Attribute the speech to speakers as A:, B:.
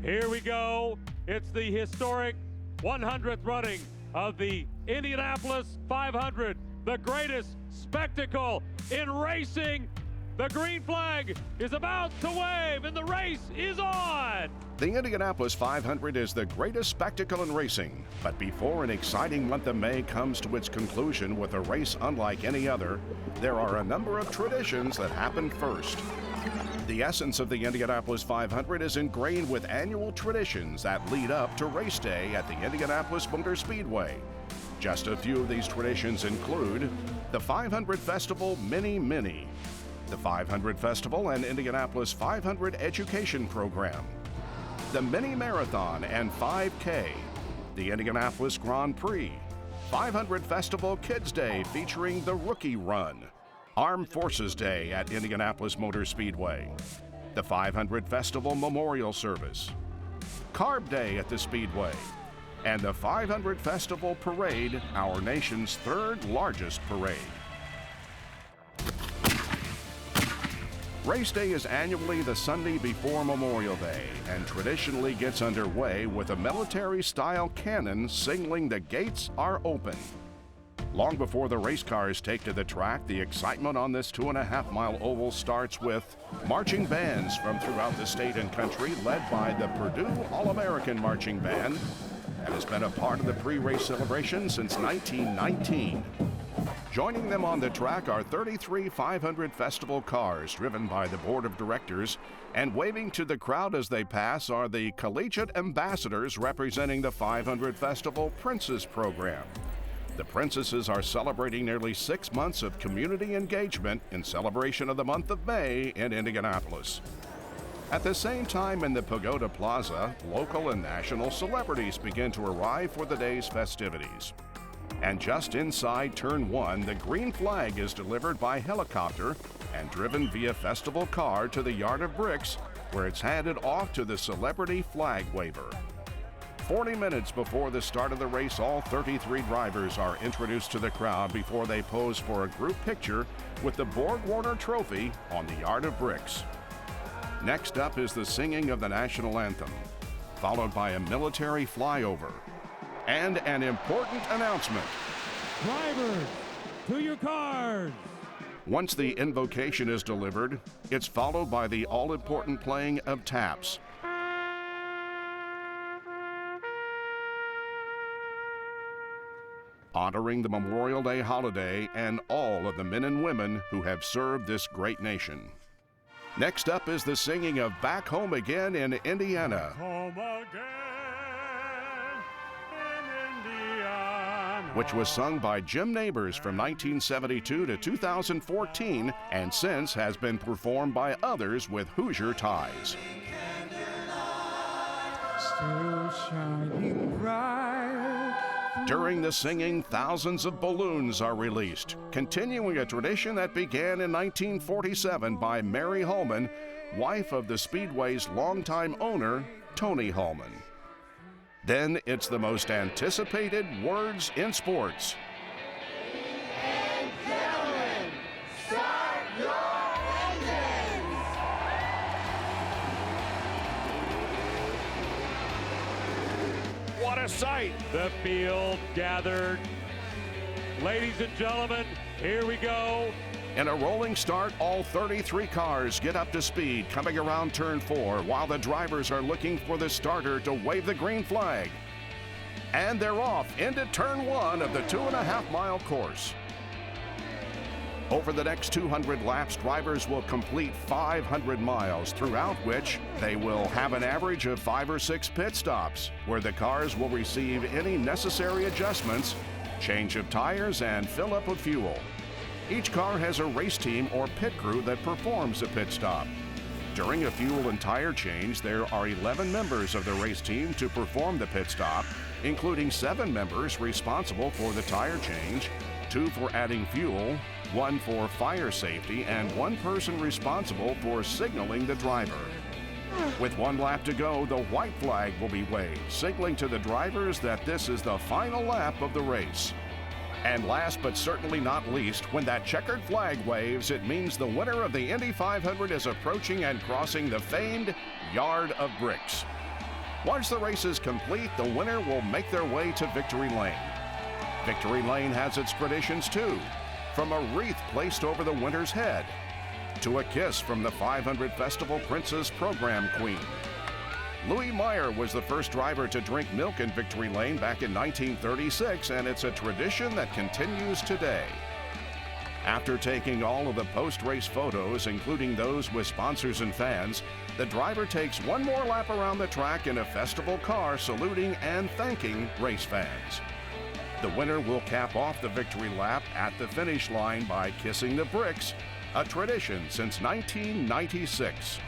A: Here we go. It's the historic 100th running of the Indianapolis 500, the greatest spectacle in racing. The green flag is about to wave and the race is on.
B: The Indianapolis 500 is the greatest spectacle in racing, but before an exciting month of May comes to its conclusion with a race unlike any other, there are a number of traditions that happen first. The essence of the Indianapolis 500 is ingrained with annual traditions that lead up to race day at the Indianapolis Motor Speedway. Just a few of these traditions include the 500 Festival Mini-Mini, the 500 Festival and Indianapolis 500 Education Program, the Mini Marathon and 5K, the Indianapolis Grand Prix, 500 Festival Kids Day featuring the Rookie Run, Armed Forces Day at Indianapolis Motor Speedway, the 500 Festival Memorial Service, Carb Day at the Speedway, and the 500 Festival Parade, our nation's third largest parade. Race Day is annually the Sunday before Memorial Day and traditionally gets underway with a military-style cannon signaling the gates are open. Long before the race cars take to the track, the excitement on this 2.5-mile oval starts with marching bands from throughout the state and country, led by the Purdue All-American Marching Band, that has been a part of the pre-race celebration since 1919. Joining them on the track are 33 500 Festival cars driven by the board of directors, and waving to the crowd as they pass are the collegiate ambassadors representing the 500 Festival Princess Program. The princesses are celebrating nearly 6 months of community engagement in celebration of the month of May in Indianapolis. At the same time in the Pagoda Plaza, local and national celebrities begin to arrive for the day's festivities. And just inside Turn 1, the green flag is delivered by helicopter and driven via festival car to the Yard of Bricks, where it's handed off to the celebrity flag waver. 40 minutes before the start of the race, all 33 drivers are introduced to the crowd before they pose for a group picture with the Borg Warner Trophy on the Yard of Bricks. Next up is the singing of the national anthem, followed by a military flyover and an important announcement.
A: Drivers, to your cars.
B: Once the invocation is delivered, it's followed by the all-important playing of taps. Honoring the Memorial Day holiday and all of the men and women who have served this great nation. Next up is the singing of Back Home Again in Indiana.
A: Home again in Indiana.
B: Which was sung by Jim Nabors from 1972 to 2014 and since has been performed by others with Hoosier ties.
C: Still shining bright.
B: During the singing, thousands of balloons are released, continuing a tradition that began in 1947 by Mary Holman, wife of the Speedway's longtime owner, Tony Holman. Then it's the most anticipated words in sports.
D: And gentlemen, start your engines!
A: What a sight! The field gathered. Ladies and gentlemen, here we go.
B: In a rolling start, all 33 cars get up to speed coming around Turn 4 while the drivers are looking for the starter to wave the green flag. And they're off into Turn 1 of the 2.5-mile course. Over the next 200 laps, drivers will complete 500 miles, throughout which they will have an average of 5 or 6 pit stops, where the cars will receive any necessary adjustments, change of tires, and fill up of fuel. Each car has a race team or pit crew that performs a pit stop. During a fuel and tire change, there are 11 members of the race team to perform the pit stop, including 7 members responsible for the tire change, 2 for adding fuel, 1 for fire safety, and 1 person responsible for signaling the driver. With 1 lap to go, the white flag will be waved, signaling to the drivers that this is the final lap of the race. And last but certainly not least, when that checkered flag waves, it means the winner of the Indy 500 is approaching and crossing the famed Yard of Bricks. Once the race is complete, the winner will make their way to Victory Lane. Victory Lane has its traditions too, from a wreath placed over the winner's head to a kiss from the 500 Festival Princess program queen. Louis Meyer was the first driver to drink milk in Victory Lane back in 1936, and it's a tradition that continues today. After taking all of the post-race photos, including those with sponsors and fans, the driver takes one more lap around the track in a festival car, saluting and thanking race fans. The winner will cap off the victory lap at the finish line by kissing the bricks, a tradition since 1996.